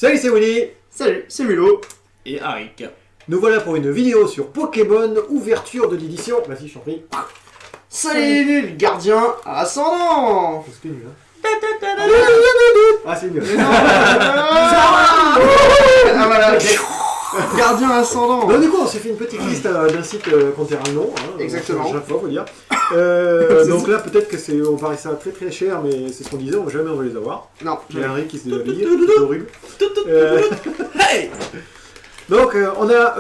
Salut, c'est Willy. Salut, c'est Mulot. Et Arik. Nous voilà pour une vidéo sur Pokémon, ouverture de l'édition. Vas-y, je t'en prie. Salut, le gardien ascendant. C'est nul, hein. Ah, c'est mieux. Ah voilà, gardien ascendant. Donc, du coup, on s'est fait une petite liste d'un site qu'on dira le nom. Hein, Exactement. Chaque fois, faut dire. Donc là, peut-être que c'est, on paraît ça très très cher, mais c'est ce qu'on disait, jamais on va les avoir. Non, J'ai un riz qui se déshabille, c'est horrible. Hey. Donc, on a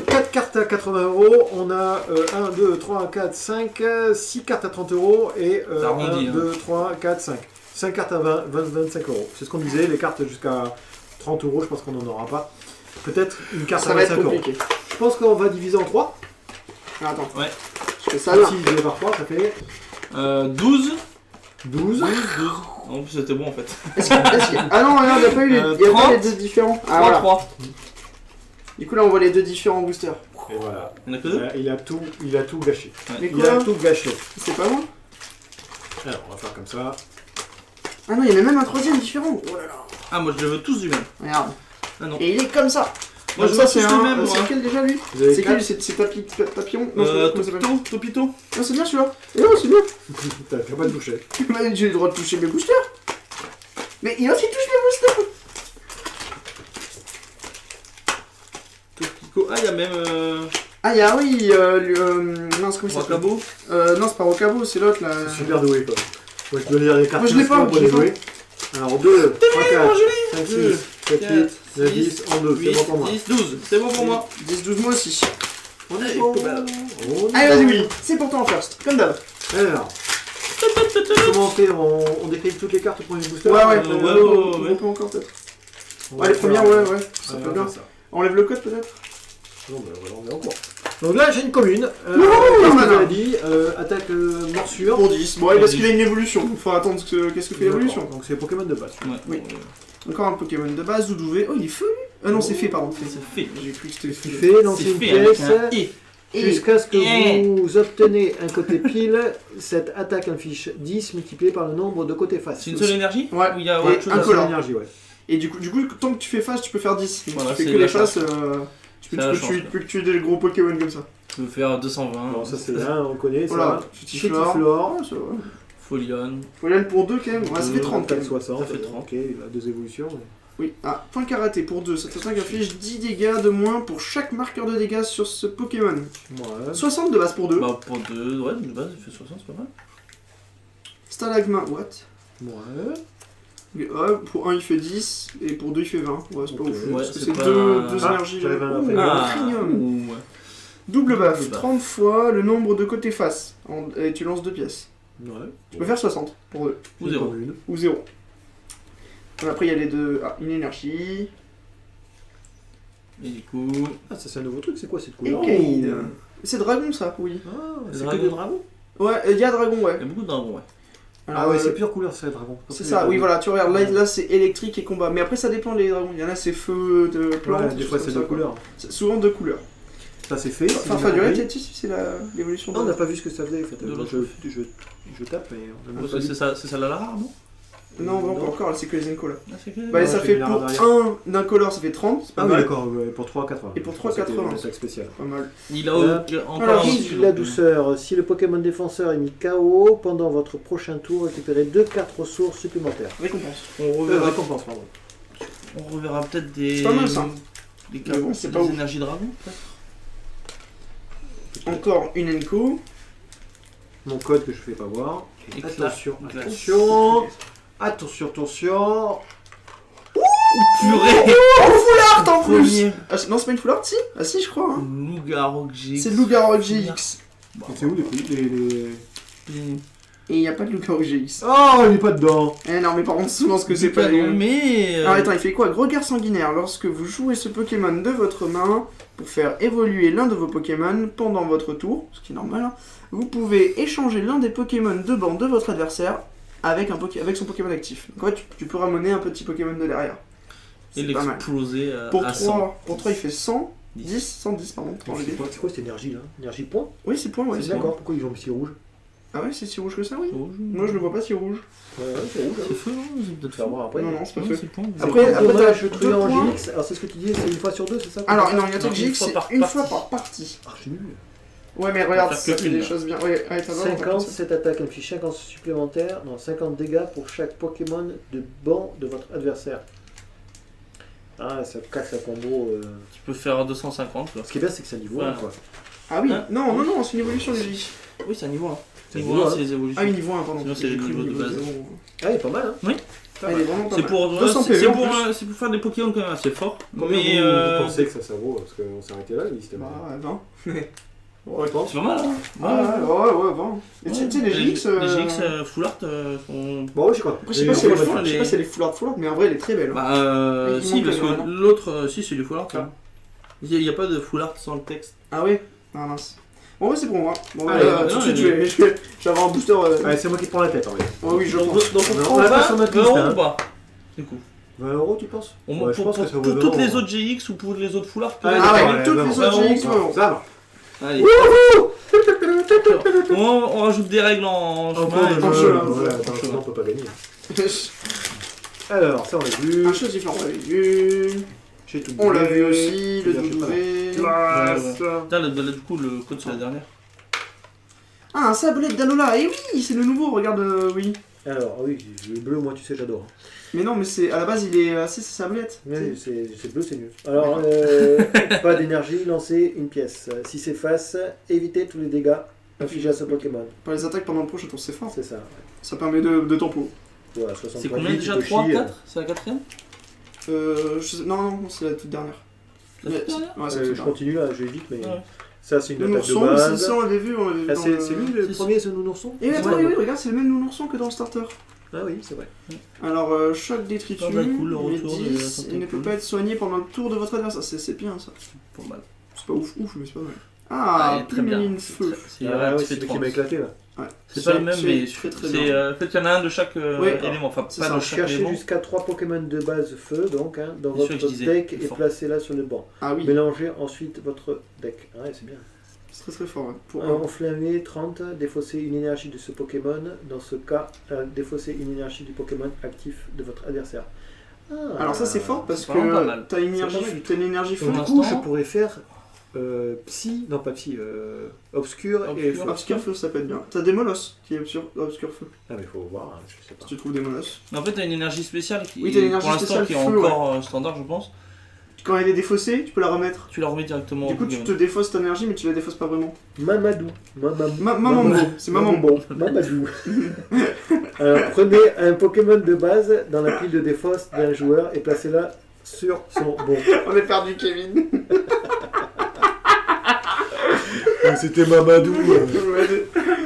4 cartes à 80 €, on a 1, 2, 3, 4, 5, 6 cartes à 30 € et 1, 2, 3, 4, 5. 5 cartes à 25 €. C'est ce qu'on disait, les cartes jusqu'à 30 €, je pense qu'on n'en aura pas. Peut-être une carte ça à va être 25 €. compliqué. Je pense qu'on va diviser en 3. Attends, Ouais. je fais ça là. Si divisé par 3, ça fait 12. 12. 12. En plus, c'était bon en fait. Ah non, regarde, il n'y a pas eu les, il y a pas 30. les deux différents. Ah 3, voilà. 3. Du coup là on voit les deux différents boosters. Et voilà. On a que deux. Il a tout gâché. Mais Il a quoi? tout gâché. C'est pas bon? Alors, on va faire comme ça. Ah non, il y en a même un troisième différent. Oh là là. Ah, moi je les veux tous du même. Regarde. Ah non. Et il est comme ça. Moi je ça veux c'est tous un. le même. C'est lequel déjà lui? Vous avez C'est quel? 4. C'est papillon? Non, c'est comment ça s'appelle? Topito. Non, c'est bien celui-là. Eh oh, c'est bien. T'as pas de toucher. Mais j'ai le droit de toucher mes boosters. Mais il a aussi touché mes boosters. Topico. Ah, il y a même. Ah, il y a, oui, mince, comment ça s'appelle? Rocabo. Non, c'est pas Rocabo, c'est l'autre là. C'est super doué quoi. Moi je dois lire les cartes. Moi, je l'ai pas, pour je les l'ai jouer. Alors 2, 3, 4, 5, 6, 2, 7, 8, 9, 10, en 2. C'est 8, bon pour moi. 10, 12. C'est bon pour moi. 10-12 moi aussi. On est Allez, bon. poubelle. On est Allez, vas-y, bon. oui, c'est pour toi en first, comme d'hab. Alors, comment on fait? On décrit toutes les cartes au premier booster? Ouais, ouais. On peut encore peut-être. On Ouais, va les faire- premières, ouais, ça Ouais, peut on bien. va faire ça. Enlève le code peut-être. Non, bah voilà, on est en cours. Donc là, j'ai une commune. Wouhou, Qu'est-ce que voilà. tu as dit? Attaque morsure. Pour 10. Bon, ouais, parce qu'il a une évolution. Il faut attendre qu'est-ce que fait l'évolution. D'accord, donc c'est Pokémon de base. Ouais. Oui. Encore un Pokémon de base, Doudouvé. Oh, il est feu lui. Ah non, c'est fait, pardon. C'est fait. J'ai cru que c'était Tu fait. fais lancer C'est une fait avec pièce un et. jusqu'à ce que Et- vous obtenez un côté pile. Cette attaque affiche 10 multiplié par le nombre de côtés face. C'est une seule énergie? Ouais. Ou il y a Et autre chose un à collant. faire? énergie, ouais. Et du coup, tant que tu fais face, tu peux faire 10. Donc Voilà, si tu fais c'est que la les faces, chance. tu C'est la chance, peux plus tuer des gros Pokémon comme ça. Je peux faire 220. Bon, ça c'est là, on connaît Voilà, ça. Chutiflore. Chutiflore. Ouais, ça va. Folion. Faut y aller pour 2 quand même. Ouais, ça fait 30 quand même. 60. Ça fait 30. Ok, il a 2 évolutions. Oui, ah, point karaté pour 2. Cette attaque affiche 10 dégâts de moins pour chaque marqueur de dégâts sur ce Pokémon. Ouais. 60 de base pour 2. Bah pour 2, ouais, de base il fait 60, c'est pas mal. Stalagma, what? Ouais. Ouais, pour 1 il fait 10 et pour 2 il fait 20. Ouais, c'est pas Ok. ouf. Ouais, parce que c'est c'est pas- deux Ah, énergies. j'avais un Ouh, fait. un premium. ouais. Double baffe, Double baffe. 30 fois le nombre de côtés face. Et tu lances 2 pièces. Ouais. Tu peux faire 60 pour 2. Ou 0. Ou 0. Après il y a les deux. Ah, une énergie. Et du coup. Ah, ça c'est un nouveau truc, c'est quoi cette Et couleur? Cade. C'est dragon ça, oui. Ah, Le c'est que dragon. des dragons? Ouais, il y a dragon, ouais. Il y a beaucoup de dragons, ouais. Ah Alors, ouais, c'est plusieurs couleurs, c'est les dragons. C'est ça, oui, voilà, tu regardes, là c'est électrique et combat. Mais après ça dépend les dragons. Il y en a c'est feu de plantes. Ouais, des fois c'est deux couleurs. C'est souvent 2 couleurs. Ça c'est fait. Enfin, c'est durée, bien. tu sais, c'est l'évolution Ah, on n'a pas vu ce que ça faisait en fait. De l'autre. Je tape, mais on n'a Parce pas que vu. c'est ça la rare, non? Non, Non. pas encore, c'est que les Encola. Ah, c'est que. Bah, Ouais, ça j'ai fait mis la pour barre derrière. un incolore, ça fait 30, c'est pas Ah oui, mal. d'accord, ouais, pour 3,80. Et pour Je pensais que c'était 3,80. une attaque spéciale. Pas mal. Il a Alors, encore un Prise dessus, de la donc, douceur. Si le Pokémon défenseur est mis KO pendant votre prochain tour, récupérez 2 cartes ressources supplémentaires. Récompense. On reverra, Récompense, pardon. on reverra peut-être des. C'est pas mal, ça. Des Mais bon, cartes, c'est des pas ouf. énergies dragon, peut-être. Encore une Enco. Mon code que je fais pas voir. Et Éclat. attention, Éclat. attention. Attention. Purée! Foulard en plus. Premier. Ah, non, c'est pas une foulard, si? Ah si, je crois. Hein. Loup-garou GX. C'est Loup-garou GX. C'est où les... Et il n'y a pas de Loup-garou GX. Oh, il est pas dedans. Eh non, mais par contre, souvent ce que c'est pas. Mais. Alors attends, il fait quoi? Gros guerre sanguinaire. Lorsque vous jouez ce Pokémon de votre main pour faire évoluer l'un de vos Pokémon pendant votre tour, ce qui est normal, hein, vous pouvez échanger l'un des Pokémon de banc de votre adversaire avec son Pokémon actif. Donc en fait, tu peux ramener un petit Pokémon de derrière. Et C'est pas mal. l'exploser Pour à 3, 100. il fait 100, 110, pardon. C'est quoi cette énergie là? Énergie point? Oui, c'est point, ouais. C'est d'accord, pourquoi ils ont mis si rouge? Ah ouais, c'est si rouge que ça, oui. Rouge. Moi je le vois pas si rouge. Ouais, c'est rouge. C'est feu, non? C'est peut-être Tu vas feu. voir après. Non, non, c'est pas Non, feu. c'est pas. Après, Après, t'as je deux trouve en points. GX. Alors, c'est ce que tu dis, c'est une fois sur deux, c'est ça? Alors, non, il y a Non, GX, une fois c'est par une partie. fois par partie. Ah, je suis nul. Ouais, mais regarde, faire ça que fait une, des là. choses bien. Ouais, allez, t'as pas 50, cette attaque inflige 50 supplémentaires, non, 50 dégâts pour chaque Pokémon de banc de votre adversaire. Ah, ça casse la combo. Tu peux faire 250, quoi. Ce qui est bien, c'est que c'est niveau 1, Ouais. quoi. Ah oui, Hein non, non, non, c'est une évolution du GX. Oui, c'est un niveau 1. C'est Niveau niveau 1, un. c'est les évolutions. Ah oui, niveau 1, pardon. Sinon, c'est J'ai le cru niveau de base. 0. Ah, il est pas mal, hein? Ah, il est vraiment pas C'est mal. pour, 200 c'est PV en pour, plus. c'est pour faire des Pokémon quand même assez forts. Combien Mais vous pensez que ça vaut? Parce qu'on s'est arrêté là, le système. Bah, 20. Ouais, je pense. c'est pas mal, hein. Ah, ouais, 20. Et tu sais, les GX. Les GX Full Art sont. Bon, ouais, je crois. Après, je sais pas si elle est les- full- je sais pas si elle est full art, mais en vrai, elle est très belle. Bah, Il si, manque parce le que nom. l'autre, si, c'est du Full Art. Ah. hein. Il n'y a pas de Full Art sans le texte. Ah ouais. Ah mince. Bon, ouais, c'est pour moi. Bon, Allez, tout de non, suite, mais- je vais avoir un booster. Allez, c'est moi qui prends la tête, en vrai. Oh oui, je Donc, pense. donc on On prend l'a pas 20 sur notre 20 liste, euros hein. ou pas Du coup. 20 euros, tu penses? On, Ouais, je pense que ça vaut 20 toutes les euros. autres GX ou pour les autres Full Art Ah, Ah d'accord, ouais, mais toutes ouais, les bon. autres GX, Ça ouais. va. Allez. on rajoute des règles en chemin. et en puis- chemin. Voilà, en attends, chemin. sinon on peut pas gagner. Alors, ça on l'a vu. Un chaussiflant, on l'avait vu. J'ai tout On l'a doublé. vu aussi, le Bien, je sais pas. doublé. Putain, du coup, le code c'est la dernière. Ah, un sablé d'Anola. Eh oui, c'est le nouveau, regarde, oui. Alors, oui, le bleu, moi tu sais, j'adore. Mais non, mais c'est à la base, il est assez sablette. Oui, c'est bleu, c'est nul. Alors, pas d'énergie, lancer une pièce. Si c'est face, évitez tous les dégâts infligés à ce Pokémon. Pour les attaques pendant le prochain tour, c'est fort. C'est ça. Ça permet de tempo. Voilà, 60 C'est points de combien vie, déjà tu peux 3, chier. 4 C'est la quatrième Non, c'est la toute dernière. La toute dernière Ouais, c'est la toute Je dernière. continue là, je vais vite, mais Ouais. ça c'est une Le attaque de nourson, c'est base. ça, on l'avait vu. On l'avait vu Ah, dans c'est le- lui le C'est premier, ce nounourson? Et attends, Ouais. oui, regarde, c'est le même nourson que dans le starter. Ah oui, c'est vrai. Alors, choc détritus, Ah bah, cool, le il est retour de 10, la il ne peut cool. pas être soigné pendant le tour de votre adversaire. C'est bien ça. Pas mal. C'est pas ouf, mais c'est pas mal. Ah, très bien. Plumeline Feu. C'est Ah ouais, ouais, tu c'est fais lui qui 30. m'a éclaté là. Ouais. C'est pas le même, mais très très c'est bien. en fait il y en a un de chaque Ouais. élément, enfin C'est pas ça. de chaque Cherchez élément. jusqu'à 3 Pokémon de base feu donc hein, dans Bien sûr, je votre disais, deck c'est et fort. placez-la sur le banc. Ah oui, Mélangez ensuite votre deck. Ah ouais, c'est bien. c'est très très fort. Ouais. Pour Enflammer 30, défausser une énergie de ce Pokémon. Dans ce cas, défausser une énergie du Pokémon actif de votre adversaire. Ah. Alors ça c'est fort parce c'est vraiment pas que mal. t'as une énergie, pas mal. t'as une énergie Du feu. Pour coup, l'instant- je pourrais faire Psy, non pas Psy, Obscur et Obscur. Feu. Obscur feu, ça peut être bien. T'as des molosses qui est obscur feu. Ah mais faut voir, hein, je sais pas. Si tu trouves des molosses. En fait, t'as une énergie spéciale qui, Oui, t'as une énergie pour l'instant, spéciale qui est feu, encore standard, je pense. Quand elle est défaussée, tu peux la remettre. Tu la remets directement Du au coup, tu Pokémon. te défausses ta énergie, mais tu la défausses pas vraiment. Mamadou. Mamambo, c'est Mamambo. Mamadou. Alors prenez un Pokémon de base dans la pile de défausse d'un joueur et placez-la sur son bon. On est perdu, Kevin. C'était Mamadou.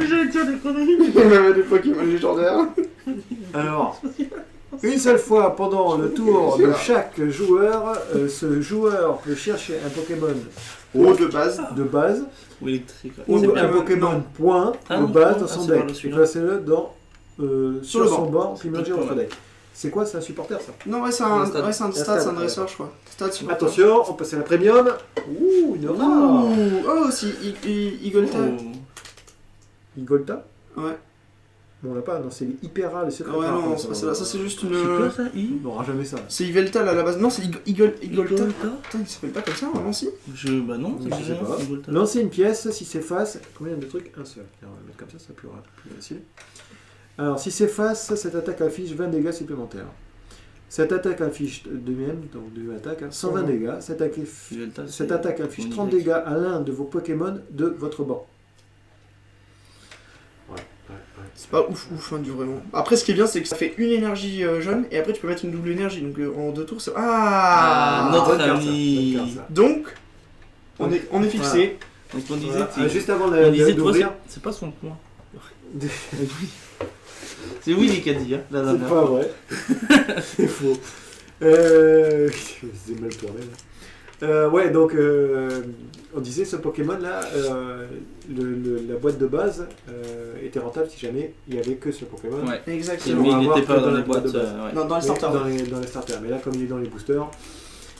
J'allais dire des conneries. On avait des Pokémon légendaires. Alors, une seule fois pendant le tour de chaque joueur, ce joueur peut chercher un Pokémon Haut de base. de base Ou électrique. ouais. ou C'est un bien. Pokémon Non. point Ah de non, base non, dans ah, son c'est pas deck. le Et celui-là. placez-le dans, sur le son banc. banc, puis mélangez Pas votre mal. deck. C'est quoi, c'est un supporter ça? Non, ouais, c'est Un un stade. stat, c'est un dresseur, je crois. Stat sur Attention, on passe à la premium. Ouh, une rare. Ouh, oh, si, Igolta. Oh. Igolta? Ouais. Bon, on l'a pas, non, c'est les hyper rares, les secrets Ouais, rares, non, comme c'est pas celle-là. Ça, c'est juste C'est quoi une. ça, I On n'aura jamais ça. C'est Yveltal à la base. Non, c'est Igolta. Igolta Putain, il s'appelle pas comme ça, vraiment, si. Bah non, Je ça me sais dit rien, pas. Igolta. Lancer une pièce, si c'est face, combien de trucs? Un seul. Alors, on va le mettre comme ça plus facile. Alors, si c'est face, cette attaque affiche 20 dégâts supplémentaires. Cette attaque affiche de même, donc de attaque, 120 dégâts. Cette Igolta, c'est- cette attaque affiche on 30 dirait. dégâts à l'un de vos Pokémon de votre banc. Ouais. C'est pas ouf, hein, du vraiment. Après, ce qui est bien, c'est que ça fait une énergie jaune et après, tu peux mettre une double énergie. Donc, en 2 tours, c'est. Ah, notre bonne carte, ça, ami. bonne carte, ça. Donc, on est fixé. Donc on disait, Voilà. c'est- Juste avant on disait, toi, d'ouvrir, c'est pas son point. C'est Willy qui a dit, hein, la c'est dernière pas fois. vrai. C'est faux. C'est mal tourné là. Ouais, donc on disait ce Pokémon là, la boîte de base était rentable si jamais il n'y avait que ce Pokémon. Ouais. Et Exactement. on Mais va il voir n'était pas que dans dans les la boîte boîtes. de base. Ouais. Dans les Mais starters. dans les starters. Mais là, comme il est dans les boosters,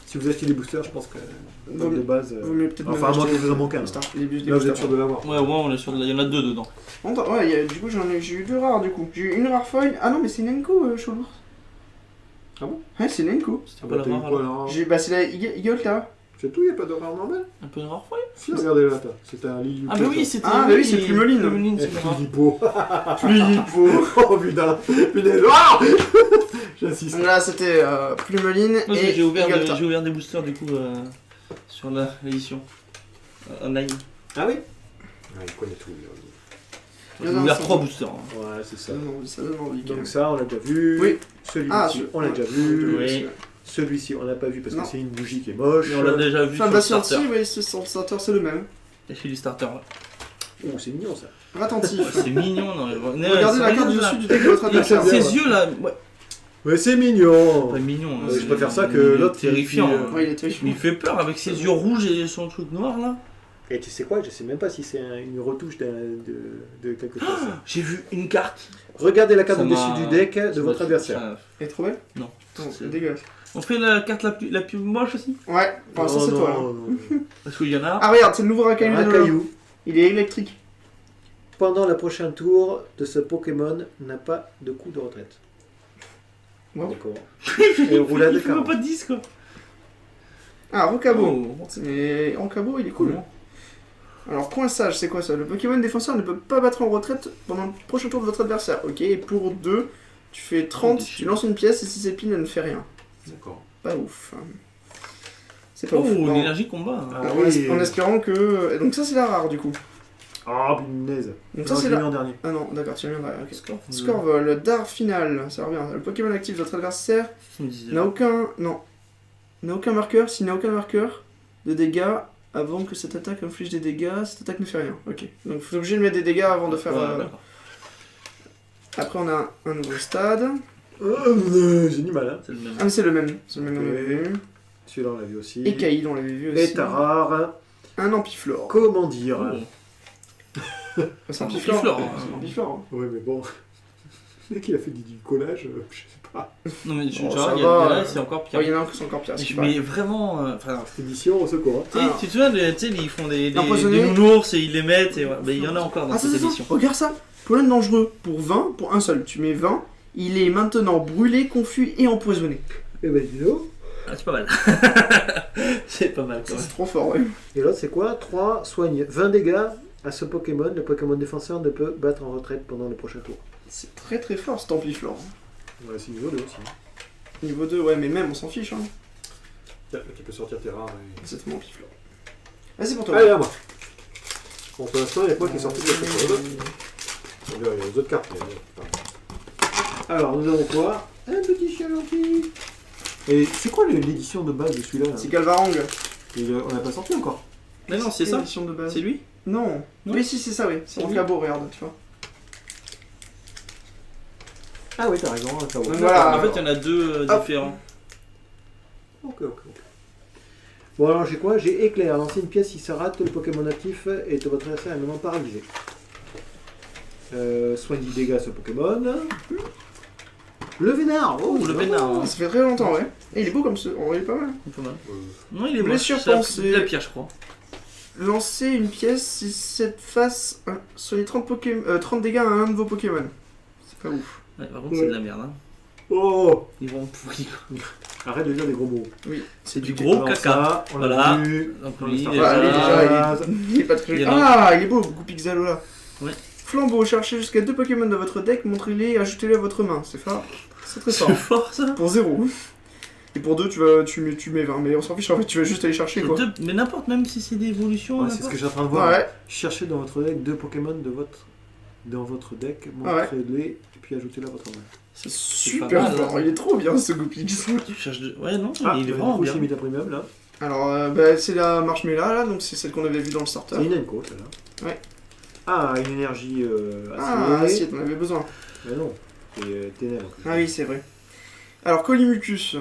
Si vous achetez des boosters, je pense que Vaut de base. Vaut mieux peut-être Enfin, à moins que vous en manquez un. Là, vous êtes sûr de l'avoir. Ouais, au moins, on est sûr de... il y en a 2 dedans. Ouais, du coup, j'ai eu 2 rares du coup. J'ai eu une rare foil. Ah non, mais c'est une Enco, Cholours. Ah bon? Ouais, c'est une Enco. C'était pas la rare, alors. Bah, c'est la Eagle là. C'est tout, il n'y a pas de rare normal? Un peu de rare foil. Si, regardez là, c'est un Lily. Ah, bah oui, c'était. Ah, bah oui, c'est Plumeline. Plumeline, c'est rare. Filippo. Filippo. Oh putain, punaise. Ah J'insiste. Donc là, c'était Plumeline Moi, et j'ai ouvert, Eagle. j'ai ouvert des boosters du coup sur l'édition online. Ah oui? Ah, il connaît tout. J'ai ouvert 3 boosters. Hein. Ouais, c'est ça. Ça donne envie. Donc ça, on l'a déjà vu. Oui. Celui-ci, on l'a déjà vu. Oui. Celui-ci, on l'a pas vu parce Non. que c'est une bougie qui est moche. Et on l'a déjà vu Fin sur de le la sortie, starter. oui, c'est sur le starter, c'est le même. Et chez les starters. Oh, c'est mignon ça. Attentif. C'est mignon, non? Regardez la carte du dessus du deck de votre adversaire. Ses yeux là, ouais. Ouais, c'est mignon. Pas mignon. Je préfère ça que l'autre qui- Terrifiant. qui, hein. Ouais, il est terrifiant. Il fait peur avec ses yeux rouges et son truc noir là. Et tu sais quoi? Je sais même pas si c'est une retouche de quelque chose. ça. J'ai vu une carte. Regardez la carte Ça au-dessus m'a- du deck ça de m'a- votre adversaire. ça- Elle est trop belle? Non. Non, C'est- c'est dégueulasse. On fait la carte la plus moche aussi. Ouais, pour l'instant, c'est toi là. non. Parce qu'il y en a. Ah, regarde, c'est le nouveau Rakayu Un de caillou. Il est électrique. Pendant le prochain tour de ce Pokémon n'a pas de coup de retraite. Wow. D'accord. Il roulade de fait même 40. pas de 10 quoi. Ah, Rokabo. Oh. Mais Rokabo, il est cool. Comment? Alors, point sage, c'est quoi ça? Le Pokémon défenseur ne peut pas battre en retraite pendant le prochain tour de votre adversaire. Ok, et pour 2, tu fais 30, tu lances une pièce et si c'est pile, elle ne fait rien. D'accord. Pas ouf. C'est pas Oh, ouf. Bon. l'énergie combat. hein. Ah Alors, oui. en espérant que. Donc, ça, c'est la rare du coup. Ah, punaise. Donc, Non, ça, je c'est l'ai la. mis en dernier. Ah non, d'accord, tu viens derrière. Ok. Score. Scorvol, dard final, ça revient. Le Pokémon actif de votre adversaire Je me disais. n'a aucun. Non. N'a aucun marqueur. S'il n'a aucun marqueur de dégâts, avant que cette attaque inflige des dégâts, cette attaque ne fait rien. Ok. Donc, vous êtes obligé de mettre des dégâts avant de faire. Ouais, d'accord. Après, on a un nouveau stade. J'ai du mal, hein. C'est le même. Ah, mais c'est le même. C'est le même, on Ok. l'avait vu. Celui-là, on l'a vu aussi. Et Caïd, on l'avait vu aussi. Et Tarare. Un Ampiflore. Comment dire? Oh. C'est un Un Ampiflore. Ampiflore, hein. C'est un Ampiflore. hein. Ouais, mais bon. Le mec, il a fait du collage, je sais pas. Non mais tu Oh, vois, ça il y va. a là, c'est encore pire. Ouais, il y en a un qui sont encore pires. c'est Mais vraiment, enfin, Cette édition, au secours. Hein. tu te souviens, tu sais, ils font des Empoisonné. nounours et ils les mettent et voilà. Mais il y en a encore dans Ah, cette ça, édition. regarde ça. Pollen dangereux pour 20, pour un seul. Tu mets 20, il est maintenant brûlé, confus et empoisonné. Et ben, dis donc. Ah, c'est pas mal. C'est pas mal quand Ça, même. c'est trop fort, ouais. Et l'autre, c'est quoi? 3 soigne 20 dégâts à ce Pokémon. Le Pokémon défenseur ne peut battre en retraite pendant le prochain tour. C'est très très fort cet Ampiflore. Ouais, c'est niveau 2 aussi. Niveau 2, ouais, mais même on s'en fiche, hein. Tiens, tu peux sortir tes rares. C'est mon Ampiflore. Vas-y pour toi. Allez, à moi. Bon, pour l'instant, il n'y a que moi qui est sorti de quelque chose. Il y a les autres cartes. Alors, nous avons quoi? Un petit chien gentil. Et c'est quoi l'édition de base de celui-là là C'est Galvarang. On n'a pas sorti encore. Mais non, c'est ça. L'édition de base. C'est lui. Non. Non. Oui, si, c'est ça, oui. C'est C'est lui. Ankabo, regarde, tu vois. Ah oui, t'as raison. T'as raison. Donc voilà. En fait, il y en a deux Hop. différents. Ok. Bon, alors j'ai quoi? J'ai éclair. Lancer une pièce si ça rate, le Pokémon actif est votre adversaire est maintenant paralysé. Soigne 10 dégâts à ce Pokémon. Le vénard. Oh, le vénare. hein. Ça fait très longtemps, ouais. Et il est beau comme ça. Oh, il est pas mal. C'est pas mal. Non, il est Blessure moche. C'est la- pensée. la pire, je crois. Lancer une pièce si cette face soigne 30 dégâts à un de vos Pokémon. C'est pas ouf. Ouais, par contre, c'est de la merde. Hein. Oh, Ils vont pourris. quoi. arrête de dire des gros mots. Oui. C'est du gros Alors caca. ça, on l'a Voilà. vu. Donc, Dans lui, le déjà, Voilà, Starter. il est pas très Il y joli. en a Ah, il est beau, Goupixalola. Ouais. Flambeau, cherchez jusqu'à 2 Pokémon de votre deck, montrez-les et ajoutez-les à votre main. C'est fort. C'est très c'est fort. fort ça. Pour 0. Et pour 2, tu mets 20. Mais on s'en fiche, en fait, tu vas juste aller chercher quoi. Mais n'importe, même si c'est des évolutions. Ouais, c'est ce que je suis en train de voir. Ouais. Cherchez dans votre deck 2 Pokémon dans votre deck, Ah ouais. montrez-les et puis ajoutez-les à votre main. C'est pas super mal, fort. hein. Il est trop bien ce Goupix. Tu cherches de... Ouais, non, Ah, il est du vraiment coup, bien. c'est mis d'imprimable là. Alors, bah, c'est la Marshmella là, donc c'est celle qu'on avait vue dans le starter. C'est une Enco, celle-là. Ouais. Ah, une énergie Ah, acier. si, t'en avais besoin. Mais non, c'est ténèbres. Ah oui, c'est vrai. Alors, Colimucus.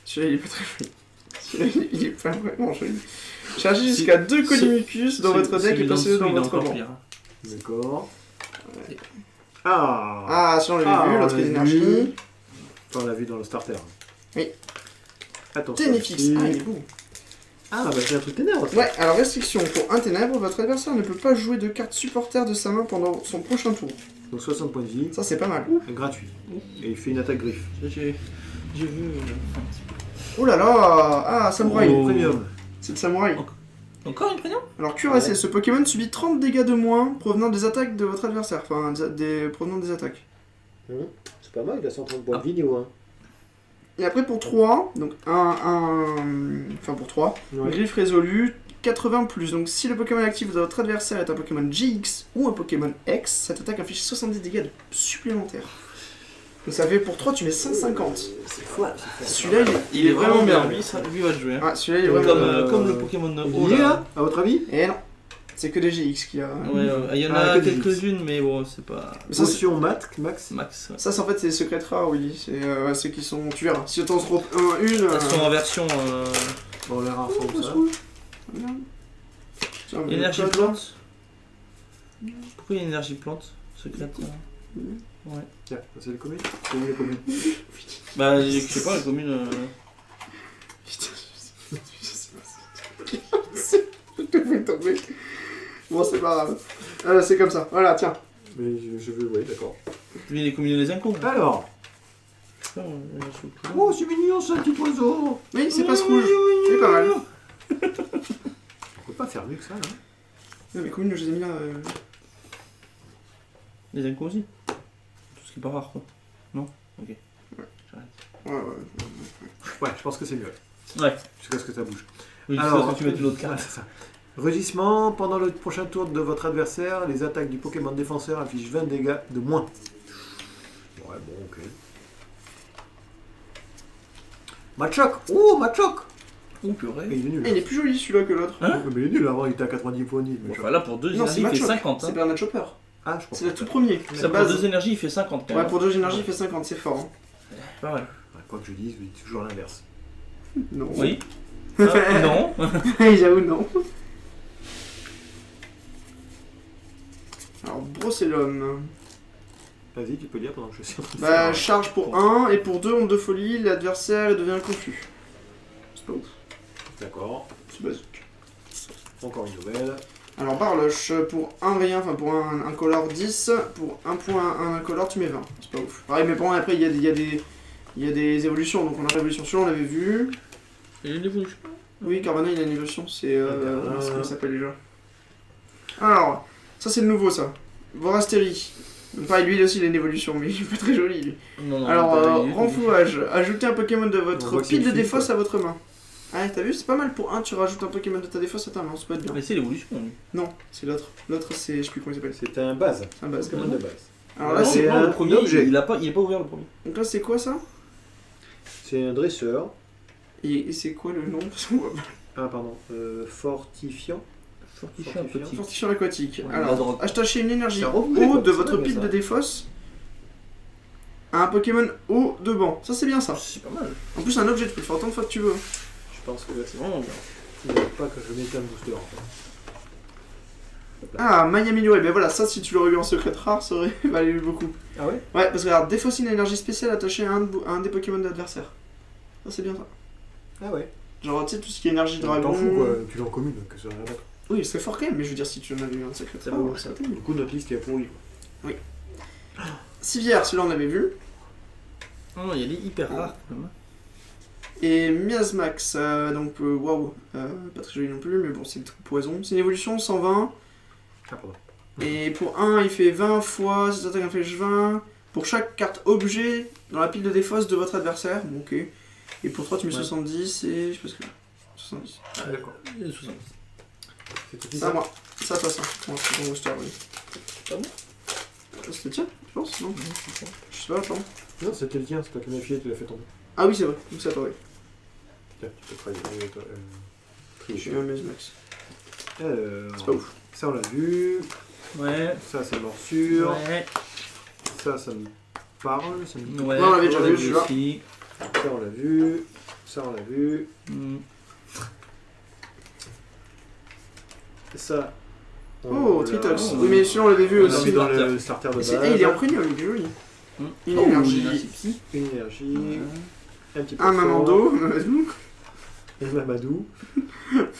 Celui-là, il est pas très joli. Celui-là, il est pas vraiment joli. Cherchez jusqu'à 2 Colimucus dans votre deck et passez-le dans votre banc. D'accord. Ouais. Ah, Ah, celui-là, on l'avait vu, on l'autre l'a énergie. vu. Enfin, on l'a vu dans le starter. Oui. Attention. Ténéfix. Ah, il est beau. Ah, bah j'ai un truc ténèbres. Ouais, alors restriction. Pour un ténèbre, votre adversaire ne peut pas jouer de carte supporter de sa main pendant son prochain tour. Donc 60 points de vie. Ça, c'est pas mal. Gratuit. Et il fait une attaque griffe. J'ai vu Oh là là. Ah, samouraï. Oh. Premium. C'est le samouraï. Encore une premium. Alors cuirassé, Ouais. ce Pokémon subit 30 dégâts de moins provenant des attaques de votre adversaire. Enfin, provenant des attaques. C'est pas mal, il a 130 points de vie niveau 1. Et après pour 3, donc enfin pour 3, Ouais. griffe résolue, 80 plus. Donc si le Pokémon actif de votre adversaire est un Pokémon GX ou un Pokémon X, cette attaque inflige 70 dégâts supplémentaires. Donc ça fait pour 3, tu mets 150. C'est fou. Celui-là, il est vraiment bien. Lui va le jouer. Hein. Ah, celui-là, il est Comme, vraiment Comme le Pokémon Il haut y est là. là, à votre avis? Et non, c'est que des GX qui a... Ouais, il y en Ah, a que des quelques-unes, mais bon, c'est pas Mais ça, c'est- Potion Max. max. Ouais. Ça, c'est en fait, c'est les secrets rares, Willy. C'est ceux qui sont tueurs. Si t'en trouves une... Elles sont en version Bon, les rares sont ça. Tiens, mais énergie le code, plante. Pourquoi il y a énergie plante secrète Ouais. Tiens, c'est les communes. C'est où les communes? Bah, je sais pas, les communes. Putain, je sais pas. Je te fais tomber. Bon, c'est pas grave. C'est comme ça. Voilà, tiens. Mais je veux, ouais, d'accord. Lui, les communes les incos. Alors. Oh, c'est mignon, ça, un petit oiseau. Oui, c'est pas ce rouge. C'est pas mal. On peut pas faire mieux que ça, là. Non, mais combien je les ai mis là Les incos aussi. Tout ce qui est pas rare, quoi. Non. Ok. J'arrête. Ouais. Ouais, je pense que c'est mieux. Ouais. Jusqu'à ce que ça bouge. Oui, Alors, que tu mettes une autre Ouais, carte. c'est ça. Rugissement, pendant le prochain tour de votre adversaire, les attaques du Pokémon défenseur infligent 20 dégâts de moins. Ouais, bon, ok. Machoc. Oh, Machoc. Oh, purée. Mais il est nul. Et il est plus joli celui-là que l'autre. Hein Mais il est nul, avant il était à 90 points de vie. Bon, enfin, là, pour deux Non, énergies, c'est il fait Machoc. 50. C'est Hein. Bernard Chopper. Ah, je pense. C'est le tout premier. Ça, La pour base. deux énergies, il fait 50 quand même. Ouais, pour 2 énergies, il fait 50, c'est fort. Hein. Pas mal. Ouais, quoi que je dise, oui, toujours l'inverse. Non. Oui. Ah, non. J'avoue, non. Alors, Brocellum. Vas-y, tu peux lire pendant que je suis en train de Bah, faire un- charge pour 1 et pour 2, onde de folie, l'adversaire devient confus. C'est pas ouf. D'accord. C'est basique. Encore une nouvelle. Alors, Barloche, pour un rien, enfin pour un color 10, pour un point, un color, tu mets 20. C'est pas ouf. Pareil, mais bon, après, il y a des évolutions. Donc, on a l'évolution, celui-là, on l'avait vu. Il y a l'évolution. Oui, Carvana, il a une évolution. C'est. Comment ça s'appelle déjà? Alors, ça, c'est le nouveau, ça. Vorasteri. Pareil, lui aussi, il a une évolution, mais il est pas très joli, lui. Non, Alors, pas- il est- renflouage. Ajoutez un Pokémon de On votre voit que pile c'est de le défausse fil, à votre main. Ah, t'as vu, c'est pas mal. Pour 1, tu rajoutes un Pokémon de ta défausse à ta main, ça peut être bien. Mais c'est l'évolution, lui. Non, c'est l'autre. L'autre, c'est. Je sais plus comment il s'appelle. C'est un base. C'est un base. Pokémon de base. Alors Ouais, là, Non, c'est. c'est non, un le premier, objet. il est pas ouvert le premier. Donc là, c'est quoi ça? C'est un dresseur. Et c'est quoi le nom? Parce qu'on voit pas. Ah, pardon. Fortifiant. Fortifiant petit. Fortifiant aquatique. Ouais, la Alors, drogue. attachez une énergie C'est un objet, eau quoi, de c'est votre vrai, pile ça. de défausse à un Pokémon eau de banc. Ça, c'est bien ça. C'est pas mal. En plus, un objet, tu peux le faire autant de fois que tu veux. Je pense que C'est vraiment bien. il ne faut pas que je mette un booster en fait. Ah, maille améliorée. Ben voilà, ça, si tu l'aurais eu en secret rare, ça aurait valu beaucoup. Ah ouais? Ouais, parce que regarde, défausser une énergie spéciale attachée à un des Pokémon de l'adversaire. Ça, c'est bien ça. Ah ouais. Genre, tu sais, tout ce qui est énergie T'en dragon. fous quoi, tu l'as en commune, que ça rien à battre. Oui, c'est fort quand même, mais je veux dire, si tu en avais eu un secret C'est rare, beau, ça ça. aurait été mieux. Du coup, notre liste est pourrie. Civière, celui-là, on avait vu. Non, il y a des hyper rares quand même. Et Miasmax, donc waouh, pas très joli non plus, mais bon, c'est le truc poison. C'est une évolution 120. Ah pardon. Et pour 1, il fait 20 fois, ses attaques infligent 20. Pour chaque carte objet dans la pile de défausse de votre adversaire. Bon, ok. Et pour 3, tu mets Ouais. 70 et. Je sais pas ce que. 70. Ah, d'accord. Il y a 70. C'est tout Ça, moi. Ça, toi, ça. Moi, c'est ton booster, oui. Ah bon Ça, c'était le tien, je pense, non? Je sais pas, attends. Non, c'était le tien, c'est toi qui m'as fié, tu l'as fait tomber. Ah oui, c'est vrai. Donc, c'est à toi, oui. Tiens, tu peux travailler. Je suis Trier. un Miasmax. Alors, C'est pas ouf. ça on l'a vu. Ouais. Ça c'est morsure. Ouais. Ça me parle. Ça me dit Ouais. Ouais, on l'avait déjà l'a vu, celui-là. aussi. Ça on l'a vu. Ça on l'a vu. Hmm. Ça. Oh, l'a- Tritox. Oh. Oui, mais celui-là, on l'avait vu On On l'a l'a aussi. mis dans Starter. le starter de Et base. il est en prégnol, il est joli. Hmm. Une Oh, énergie. une énergie psy. Une énergie. Ouais. Un petit peu Un de Mamando. sang. Et Mamadou.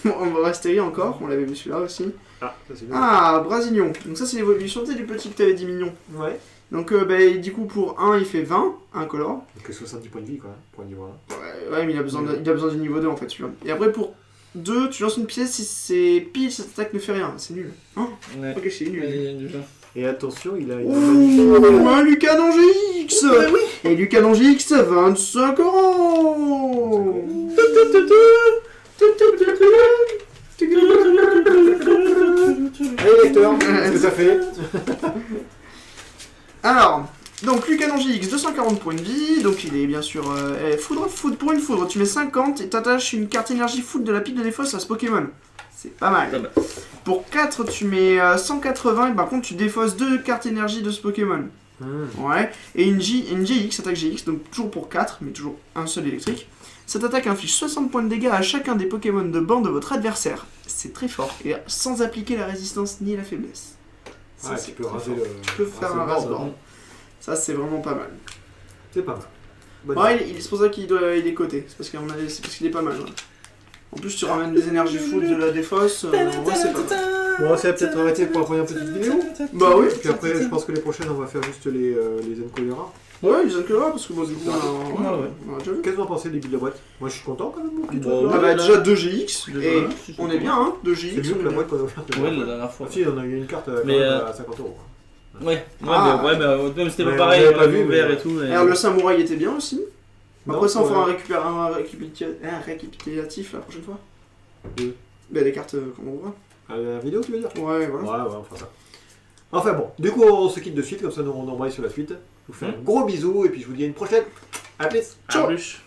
Bon, on va rester encore, on l'avait vu celui-là aussi. Ah, ça c'est bien. Ah, Brasillion. Donc ça c'est l'évolution du petit que t'avais dit mignon. Ouais. Donc du coup pour 1 il fait 20, incolore. Donc 70 points de vie quoi, pour le niveau 1. Ouais mais il a besoin du niveau 2 en fait celui-là. Et après pour 2, tu lances une pièce, si c'est pile, cette attaque ne fait rien, c'est nul. Oh, Ouais. ok, c'est nul. Déjà. Et attention, il a une Ouh, un Lucanon GX. Ouais, oui. Et Lucanon GX, 25 euros. Allez lecteur, qu'est-ce que ça fait? Alors, donc Lucanon GX, 240 points de vie, donc il est bien sûr foudre, pour une foudre, tu mets 50 et t'attaches une carte énergie foudre de la pile de défausse à ce Pokémon. C'est pas mal. Pas mal. Pour 4, tu mets 180 et par contre tu défausses 2 cartes énergie de ce Pokémon. Ouais, et une GX, attaque GX, donc toujours pour 4, mais toujours un seul électrique. Cette attaque inflige 60 points de dégâts à chacun des Pokémon de banc de votre adversaire. C'est très fort, et sans appliquer la résistance ni la faiblesse. Ça, Ouais, c'est tu peux très raser fort. le. Tu peux faire un rase-born. Ça, c'est vraiment pas mal. C'est pas mal. Bonne Ouais, c'est pour ça qu'il est coté, c'est parce qu'il est pas mal. Ouais. En plus, tu ramènes des énergies foudre de la défausse, ouais, c'est pas mal. Bon, ça va peut-être arrêter pour la première petite vidéo. Bah oui, Puis après, je pense que les prochaines, on va faire juste les Encolera. ouais, ils ont que là, parce que bon, du coup, Ouais. on a déjà vu. Qu'est-ce que vous en pensez des billes de boîte? Moi, je suis content quand même. Mon petit Bon, truc, Ah là. bah déjà 2 GX, Déjà, et si, on c'est est bien, hein, 2 GX. C'est mieux on que est la bien. boîte qu'on a offerte. Ouais, la dernière fois. Ah, si, on a eu une carte quand Mais, même à 50 euros. Ouais, Ah. même c'était pas Ouais, pareil, on l'avait pas on vu, ouvert mais- et tout. Et... Alors le samouraï était bien aussi. Après Non, ça, on fera ouais. un récapitulatif la prochaine fois. Oui. Bah les cartes qu'on ouvre. La vidéo, tu veux dire? Ouais, voilà. Ouais, on fera ça. Enfin bon, du coup, on se quitte de suite, comme ça, nous on embraye sur la suite. Je vous fais un gros bisou, et puis je vous dis à une prochaine. A plus. À plus.